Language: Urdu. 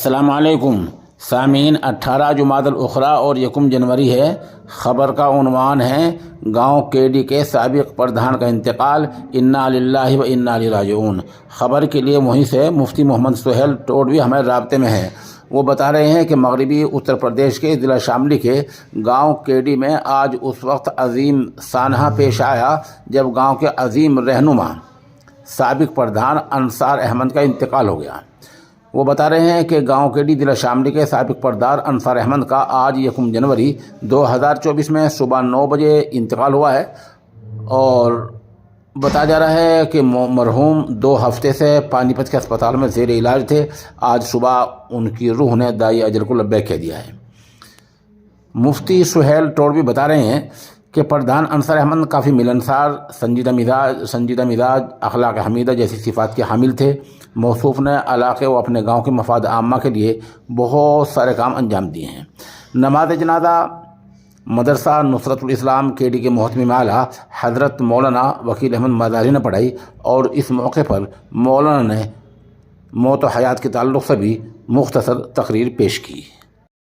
السلام علیکم سامعین، 18 جمادی الاخری اور 1 جنوری ہے۔ خبر کا عنوان ہے گاؤں کیڈی کے سابق پردھان کا انتقال، انا للہ و انا الیہ راجعون۔ خبر کے لیے وہیں سے مفتی محمد سہیل ٹوڈوی ہمارے رابطے میں ہیں۔ وہ بتا رہے ہیں کہ مغربی اتر پردیش کے ضلع شاملی کے گاؤں کیڈی میں آج اس وقت عظیم سانحہ پیش آیا جب گاؤں کے عظیم رہنما سابق پردھان انصار احمد کا انتقال ہو گیا۔ وہ بتا رہے ہیں کہ گاؤں کیڈی ضلع شاملی کے سابق پردھان انصار احمد کا آج 1 جنوری 2024 میں صبح 9 بجے انتقال ہوا ہے، اور بتایا جا رہا ہے کہ مرحوم 2 ہفتے سے پانی پت کے اسپتال میں زیر علاج تھے۔ آج صبح ان کی روح نے دائی اجل کو لبیک کہہ دیا ہے۔ مفتی سہیل ٹوڈوی بتا رہے ہیں کہ پردھان انصار احمد کافی ملنسار، سنجیدہ مزاج، اخلاق حمیدہ جیسی صفات کے حامل تھے۔ موصوف نے علاقے و اپنے گاؤں کے مفاد عامہ کے لیے بہت سارے کام انجام دیے ہیں۔ نماز جنازہ مدرسہ نصرت الاسلام کیڈی کے محتمم اعلیٰ حضرت مولانا وکیل احمد مزاری نے پڑھائی، اور اس موقع پر مولانا نے موت و حیات کے تعلق سے بھی مختصر تقریر پیش کی۔